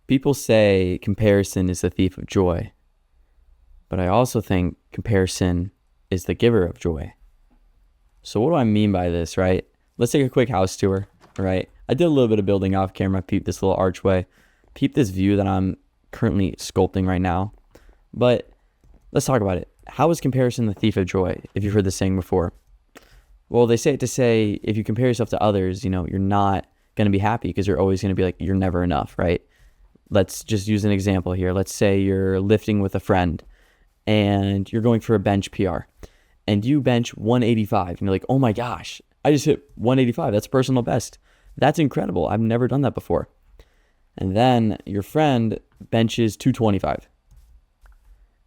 People say comparison is the thief of joy, but I also think comparison is the giver of joy. So what do I mean by this, right? Let's take a quick house tour, right? I did a little bit of building off camera, peep this little archway, peep this view that I'm currently sculpting right now. But let's talk about it. How is comparison the thief of joy, if you've heard this saying before? Well, they say it to say, if you compare yourself to others, you're not going to be happy because you're always going to be like, you're never enough, right? Let's just use an example here. Let's say you're lifting with a friend and you're going for a bench PR and you bench 185 and you're like, oh my gosh, I just hit 185. That's personal best. That's incredible. I've never done that before. And then your friend benches 225.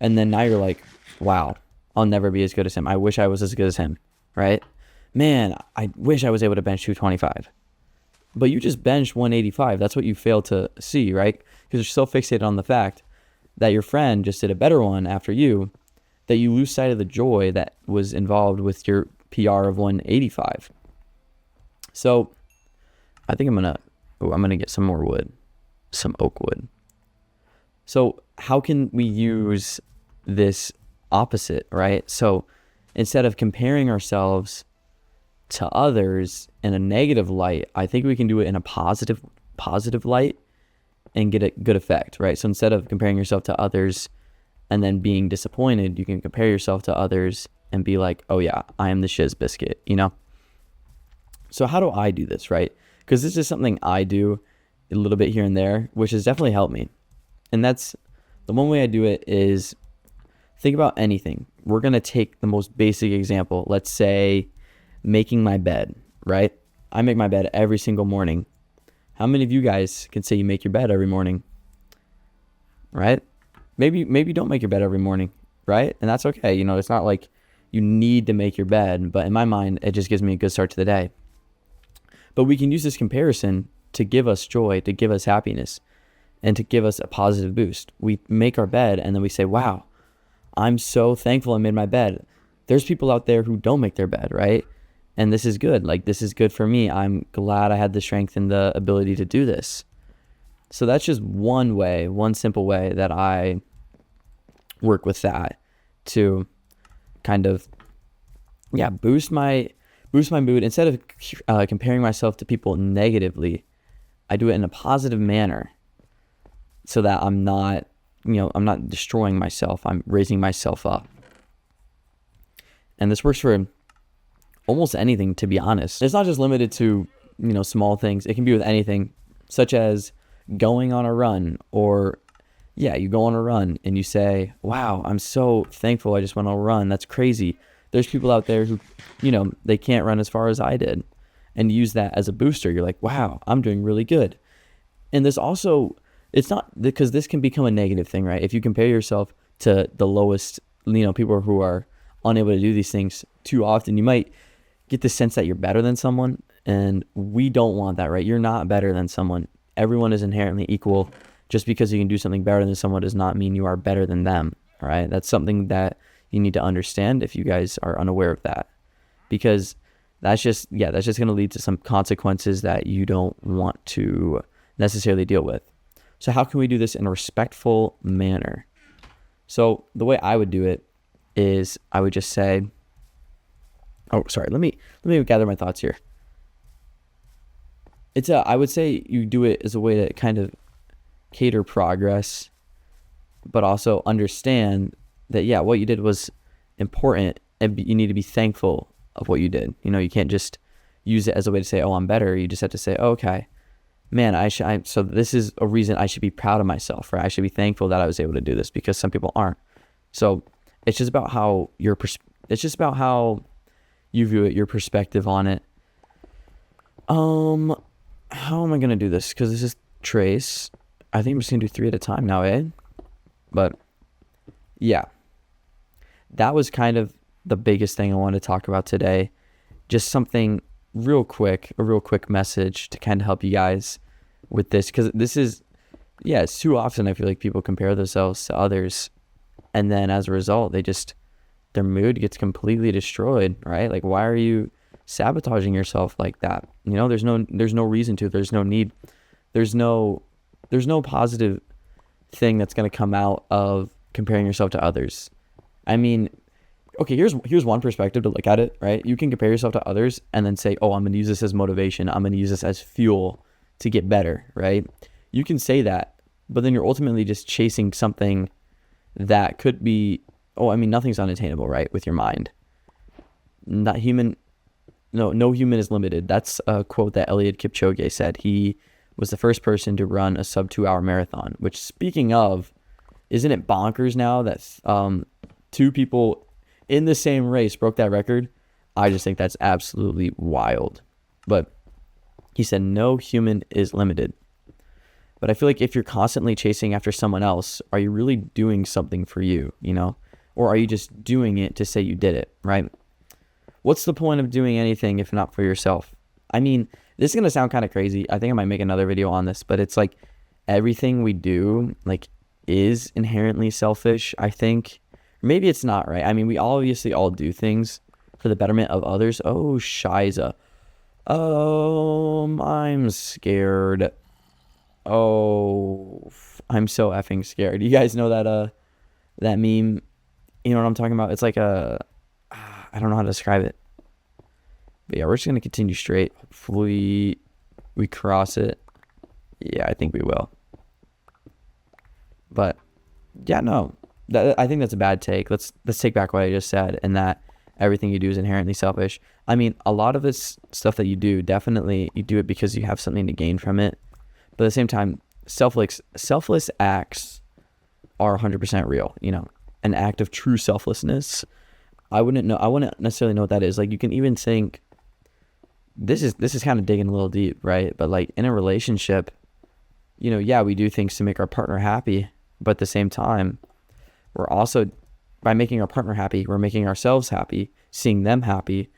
And then now you're like, wow, I'll never be as good as him. I wish I was as good as him, right? Man, I wish I was able to bench 225. But you just benched 185. That's what you fail to see, right? Because you're so fixated on the fact that your friend just did a better one after you that you lose sight of the joy that was involved with your PR of 185. So I think I'm gonna get some more wood, some oak wood. So how can we use this opposite, right? So instead of comparing ourselves to others in a negative light, I think we can do it in a positive light and get a good effect, right? So instead of comparing yourself to others and then being disappointed, you can compare yourself to others and be like, oh yeah, I am the shiz biscuit, So how do I do this, right? Because this is something I do a little bit here and there, which has definitely helped me. And that's the one way I do it is think about anything. We're going to take the most basic example. Let's say making my bed, right? I make my bed every single morning. How many of you guys can say you make your bed every morning, right? Maybe you don't make your bed every morning, right? And that's okay. It's not like you need to make your bed, but in my mind, it just gives me a good start to the day. But we can use this comparison to give us joy, to give us happiness, and to give us a positive boost. We make our bed and then we say, wow, I'm so thankful I made my bed. There's people out there who don't make their bed, right? And this is good. Like, this is good for me. I'm glad I had the strength and the ability to do this. So that's just one simple way that I work with that to kind of, boost my mood. Instead of comparing myself to people negatively, I do it in a positive manner so that I'm not destroying myself. I'm raising myself up. And this works for almost anything, to be honest. It's not just limited to, small things. It can be with anything, such as going on a run, or you go on a run and you say, wow, I'm so thankful I just went on a run. That's crazy. There's people out there who, they can't run as far as I did, and use that as a booster. You're like, wow, I'm doing really good. And this also, it's not, because this can become a negative thing, right? If you compare yourself to the lowest, people who are unable to do these things too often, you might get the sense that you're better than someone, and we don't want that, right? You're not better than someone. Everyone is inherently equal. Just because you can do something better than someone does not mean you are better than them, all right? That's something that you need to understand if you guys are unaware of that, because that's just going to lead to some consequences that you don't want to necessarily deal with. So how can we do this in a respectful manner? So the way I would do it is I would just say, let me gather my thoughts here. I would say you do it as a way to kind of cater progress, but also understand that, what you did was important, and you need to be thankful of what you did. You can't just use it as a way to say, oh, I'm better. You just have to say, oh, okay, man, so this is a reason I should be proud of myself, right? I should be thankful that I was able to do this, because some people aren't. So it's just about how you view it, your perspective on it. How am I going to do this? Because this is trace. I think I'm just going to do 3 at a time now, eh? But that was kind of the biggest thing I wanted to talk about today. Just something a real quick message to kind of help you guys with this. Because this is, it's too often I feel like people compare themselves to others, and then as a result, their mood gets completely destroyed, right? Like, why are you sabotaging yourself like that? There's no reason to. There's no need. There's no There's no positive thing that's going to come out of comparing yourself to others. I mean, okay, here's one perspective to look at it, right? You can compare yourself to others and then say, oh, I'm going to use this as motivation. I'm going to use this as fuel to get better, right? You can say that, but then you're ultimately just chasing something that could be, nothing's unattainable, right? With your mind. No human is limited. That's a quote that Eliud Kipchoge said. He was the first person to run a sub 2-hour marathon, which, speaking of, isn't it bonkers now that two people in the same race broke that record? I just think that's absolutely wild. But he said no human is limited. But I feel like if you're constantly chasing after someone else, are you really doing something for you, Or are you just doing it to say you did it, right? What's the point of doing anything if not for yourself? I mean, this is going to sound kind of crazy. I think I might make another video on this, but it's like everything we do is inherently selfish, I think. Maybe it's not, right? I mean, we obviously all do things for the betterment of others. Oh, shiza. I'm scared. Oh, I'm so effing scared. You guys know that meme? You know what I'm talking about? It's like I don't know how to describe it. But yeah, we're just going to continue straight. Hopefully we cross it. Yeah, I think we will. But yeah, no. I think that's a bad take. Let's take back what I just said, and that everything you do is inherently selfish. I mean, a lot of this stuff that you do, definitely you do it because you have something to gain from it. But at the same time, selfless acts are 100% real. An act of true selflessness. I wouldn't necessarily know what that is. Like, you can even think, this is kind of digging a little deep, right? But like in a relationship, yeah, we do things to make our partner happy, but at the same time, we're also, by making our partner happy, we're making ourselves happy, seeing them happy.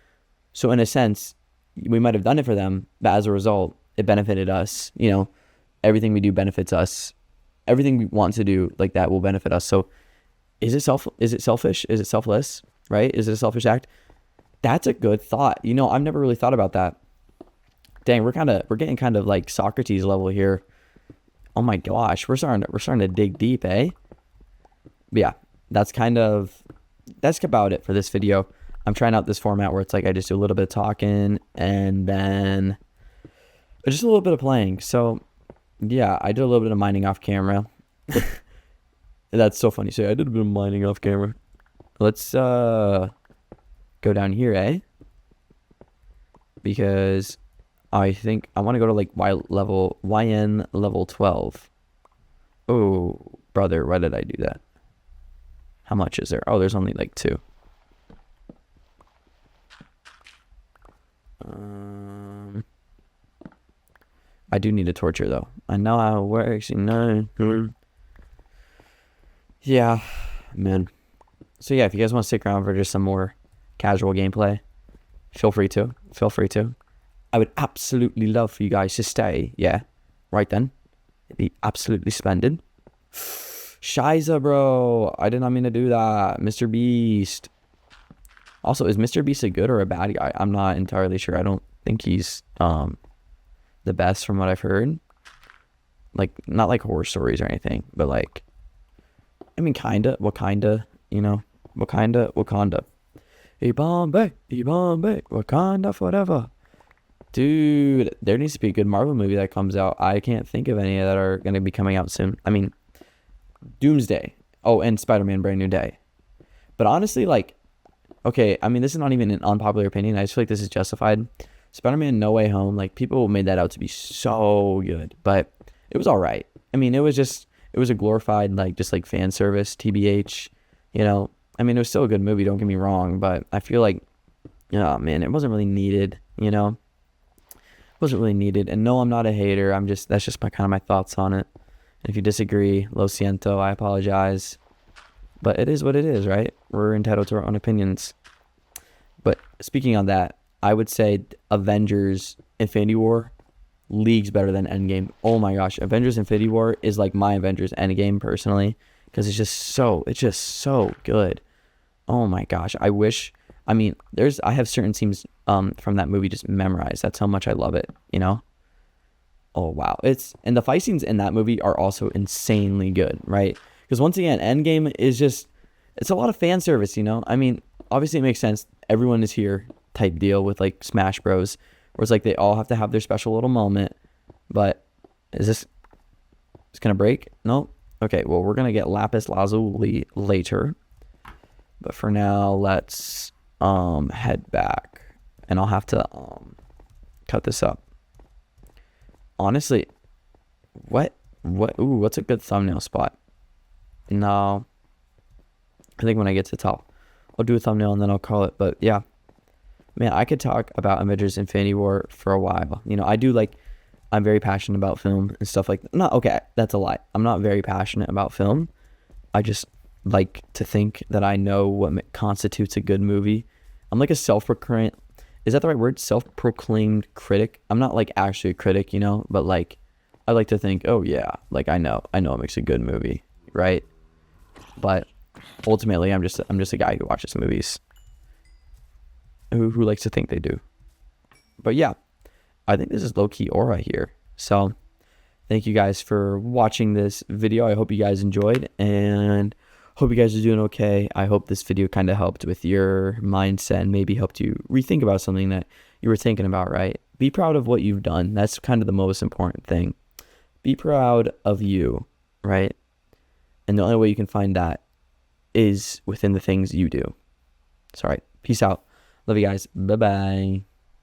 So in a sense, we might have done it for them, but as a result, it benefited us. Everything we do benefits us. Everything we want to do like that will benefit us. So is it selfish? Is it selfless? Right? Is it a selfish act? That's a good thought. I've never really thought about that. Dang, we're getting kind of like Socrates level here. Oh my gosh, we're starting to dig deep, eh? But yeah, that's about it for this video. I'm trying out this format where it's like I just do a little bit of talking and then just a little bit of playing. So yeah, I did a little bit of mining off camera. That's so funny. So I did a bit of mining off camera. Let's go down here, eh? Because I think I want to go to like YN level 12. Oh, brother, why did I do that? How much is there? Oh, there's only like 2. I do need a torture though. I know how it works, Yeah, man. So yeah, if you guys want to stick around for just some more casual gameplay, feel free to. I would absolutely love for you guys to stay. Yeah, right then. It'd be absolutely splendid. Shiza, bro. I did not mean to do that. Mr. Beast. Also, is Mr. Beast a good or a bad guy? I'm not entirely sure. I don't think he's the best from what I've heard. Like, not like horror stories or anything, but like, I mean, kinda. Wakanda, Wakanda. Bombay, Wakanda forever. Dude, there needs to be a good Marvel movie that comes out. I can't think of any that are going to be coming out soon. I mean, Doomsday. Oh, and Spider-Man Brand New Day. But honestly, like, okay, I mean, this is not even an unpopular opinion. I just feel like this is justified. Spider-Man No Way Home, like, people made that out to be so good. But it was all right. I mean, it was a glorified, like, just like fan service, TBH, I mean, it was still a good movie, don't get me wrong, but I feel like, oh man, it wasn't really needed, It wasn't really needed. And no, I'm not a hater. That's just my thoughts on it. And if you disagree, lo siento, I apologize. But it is what it is, right? We're entitled to our own opinions. But speaking on that, I would say Avengers Infinity War leagues better than Endgame. Oh my gosh, Avengers Infinity War is like my Avengers Endgame personally, because it's just so good. Oh my gosh, I have certain scenes from that movie just memorized. That's how much I love it, Oh wow, and the fight scenes in that movie are also insanely good, right? Because once again, Endgame is just, it's a lot of fan service, you know. I mean, obviously it makes sense. Everyone is here type deal with like Smash Bros, where it's like they all have to have their special little moment. But is this, it's gonna break? No. Okay, well we're gonna get lapis lazuli later, but for now let's head back, and I'll have to cut this up. Honestly, what's a good thumbnail spot? No, I think when I get to the top, I'll do a thumbnail and then I'll call it. But yeah, man, I could talk about Avengers Infinity War for a while. You know, I'm very passionate about film and stuff like that. No, okay, that's a lie. I'm not very passionate about film. I just like to think that I know what constitutes a good movie. I'm like a self-proclaimed, is that the right word? Self-proclaimed critic. I'm not like actually a critic, you know, but like I like to think, oh yeah, like I know it makes a good movie, right? But ultimately, I'm just a guy who watches movies, who likes to think they do. But yeah, I think this is low-key aura here. So thank you guys for watching this video. I hope you guys enjoyed, and hope you guys are doing okay. I hope this video kind of helped with your mindset and maybe helped you rethink about something that you were thinking about, right? Be proud of what you've done. That's kind of the most important thing. Be proud of you, right? And the only way you can find that is within the things you do. So, all right. Peace out. Love you guys. Bye-bye.